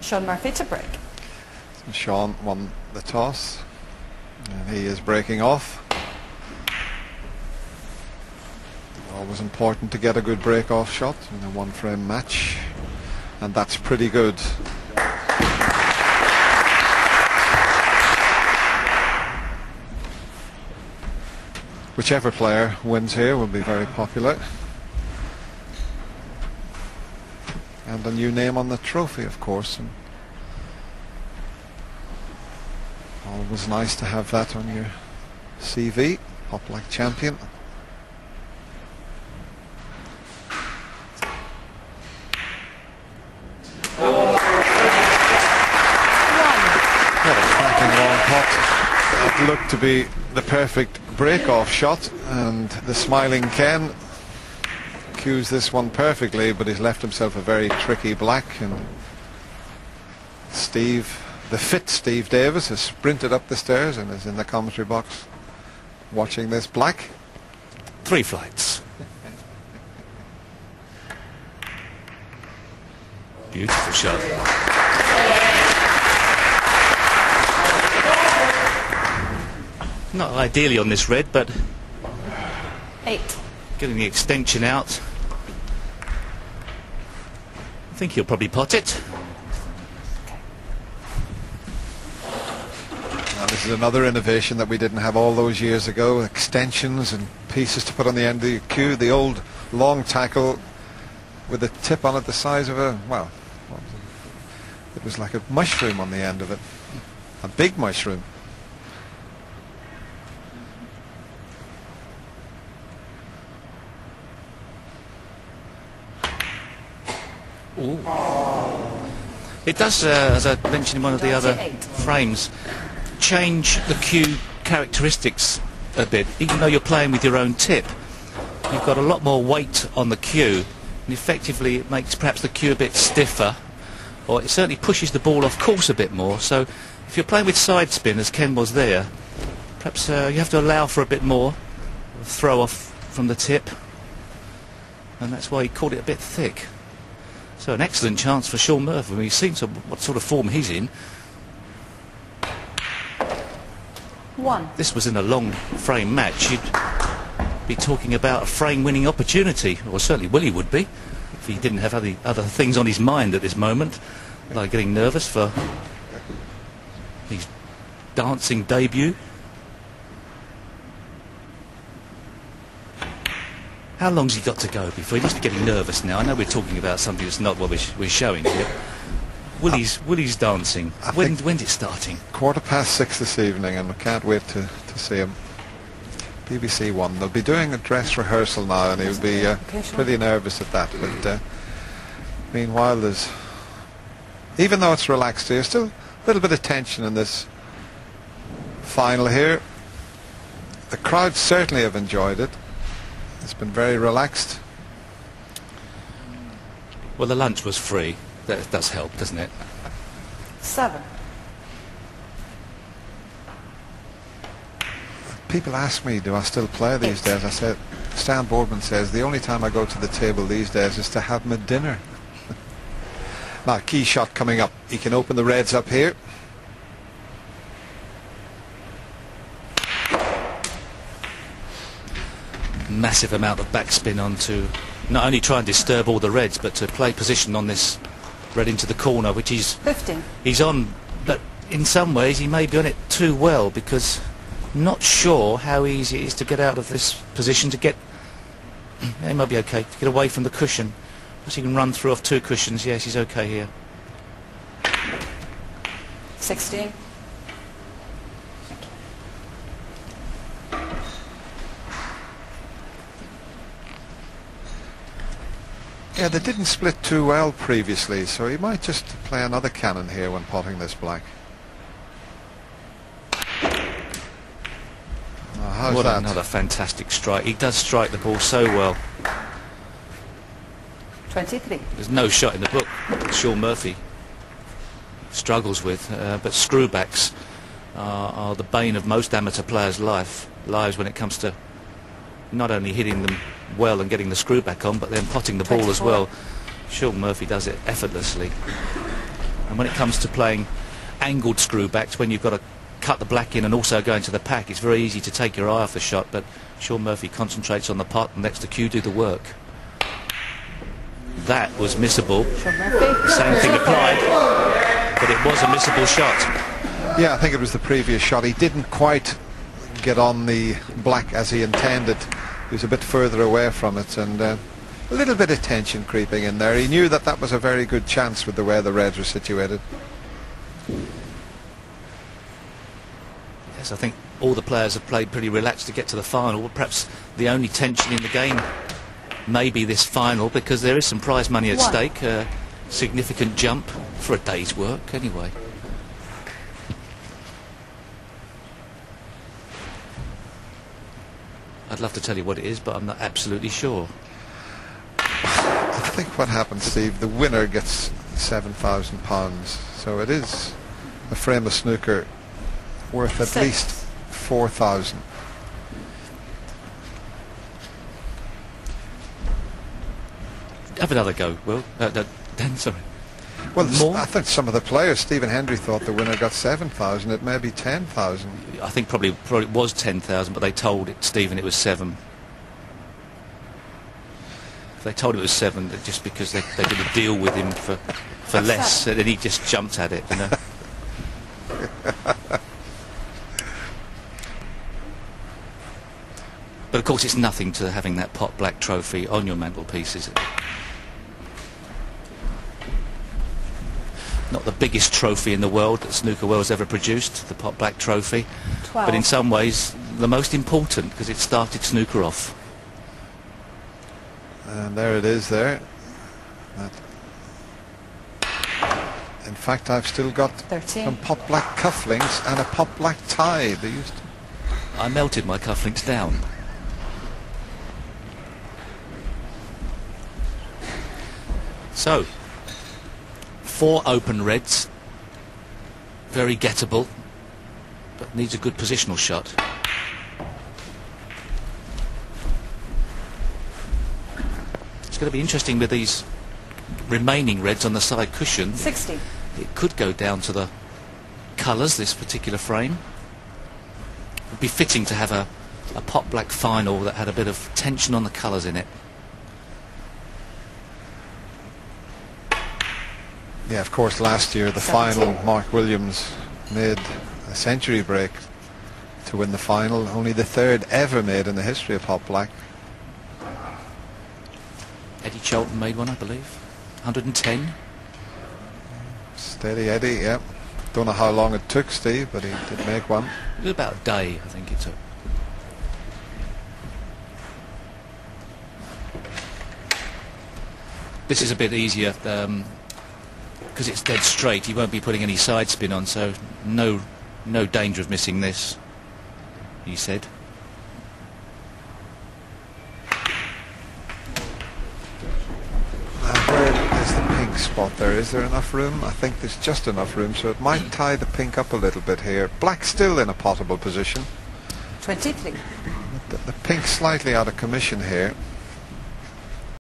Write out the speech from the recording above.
Sean Murphy to break. So Sean won the toss and he is breaking off. Always important to get a good break-off shot in a one-frame match, and that's pretty good. Whichever player wins here will be very popular. And a new name on the trophy, of course. And always nice to have that on your CV, Pop Like Champion. That looked to be the perfect break-off shot, and the smiling Ken cues this one perfectly, but he's left himself a very tricky black, and Steve, the fit Steve Davis, has sprinted up the stairs and is in the commentary box watching this black. 3 flights. Beautiful shot. Not ideally on this red, but 8. Getting the extension out. I think he'll probably pot it. Now, this is another innovation that we didn't have all those years ago. Extensions and pieces to put on the end of the cue. The old long tackle with a tip on it the size of a, well, it was like a mushroom on the end of it. A big mushroom. Ooh. It does, as I mentioned in one of the other frames, change the cue characteristics a bit. Even though you're playing with your own tip, you've got a lot more weight on the cue, and effectively it makes perhaps the cue a bit stiffer, or it certainly pushes the ball off course a bit more. So if you're playing with side spin, as Ken was there, perhaps you have to allow for a bit more throw off from the tip, and that's why he caught it a bit thick. So an excellent chance for Sean Murphy. We've seen what sort of form he's in. 1. This was in a long frame match. You'd be talking about a frame winning opportunity, or certainly Willie would be, if he didn't have other things on his mind at this moment, like getting nervous for his dancing debut. How long's he got to go before he must be getting nervous now? I know we're talking about something that's not what we're showing here. Willie's dancing. When's it starting? 6:15 this evening, and we can't wait to see him. BBC One. They'll be doing a dress rehearsal now, and he'll be pretty nervous at that. But meanwhile, there's, even though it's relaxed here, still a little bit of tension in this final here. The crowd certainly have enjoyed it. It's been very relaxed. Well, the lunch was free. That does help, doesn't it? 7. People ask me, do I still play these days? I said, Stan Boardman says, the only time I go to the table these days is to have my dinner. Now, key shot coming up. He can open the reds up here. Massive amount of backspin on to not only try and disturb all the reds, but to play position on this red into the corner, which he's 15. He's on, but in some ways he may be on it too well, because I'm not sure how easy it is to get out of this position, to get, he might be okay, to get away from the cushion. Perhaps he can run through off 2 cushions. Yes, he's okay here. 16. Yeah, they didn't split too well previously, so he might just play another cannon here when potting this black. How's what that? Another fantastic strike. He does strike the ball so well. 23. There's no shot in the book Sean Murphy struggles with, but screwbacks are the bane of most amateur players' lives when it comes to not only hitting them well and getting the screw back on, but then potting the ball as well. Sean Murphy does it effortlessly. And when it comes to playing angled screwbacks, when you've got to cut the black in and also go into the pack, it's very easy to take your eye off the shot, but Sean Murphy concentrates on the pot and lets the cue do the work. That was missable. Sean Murphy. Same thing applied, but it was a missable shot. Yeah, I think it was the previous shot. He didn't quite get on the black as he intended. He was a bit further away from it, and a little bit of tension creeping in there. He knew that that was a very good chance with the way the reds were situated. Yes, I think all the players have played pretty relaxed to get to the final. Perhaps the only tension in the game may be this final, because there is some prize money at stake, a significant jump for a day's work anyway. I'd love to tell you what it is, but I'm not absolutely sure. I think what happened, Steve, the winner gets £7,000, so it is a frame of snooker worth at least 4,000. Have another go, Will. Dan, sorry. Well, More? I think some of the players, Stephen Hendry thought the winner got 7,000. It may be 10,000. I think probably it was 10,000, but they told Stephen it was 7. They told him it was 7 just because they're going to deal with him for less, and then he just jumped at it, you know. But of course it's nothing to having that pot black trophy on your mantelpiece, is it? Not the biggest trophy in the world that Snooker World's ever produced, the pot black trophy, 12. but in some ways the most important, because it started snooker off. And there it is there. In fact, I've still got 13. some pot black cufflinks and a pot black tie. They used to. I melted my cufflinks down. So, 4 open reds, very gettable, but needs a good positional shot. It's going to be interesting with these remaining reds on the side cushion. 60. It could go down to the colours, this particular frame. It would be fitting to have a pot black final that had a bit of tension on the colours in it. Yeah, of course, last year, the 17. final, Mark Williams made a century break to win the final. Only the 3rd ever made in the history of pot black. Eddie Cholton made one, I believe. 110. Steady Eddie, yeah. Don't know how long it took, Steve, but he did make one. It was about a day, I think it took. This is a bit easier because it's dead straight. He won't be putting any side spin on, so no danger of missing this, he said. Where is the pink spot there? Is there enough room? I think there's just enough room, so it might tie the pink up a little bit here. Black still in a potable position. 23. The pink slightly out of commission here.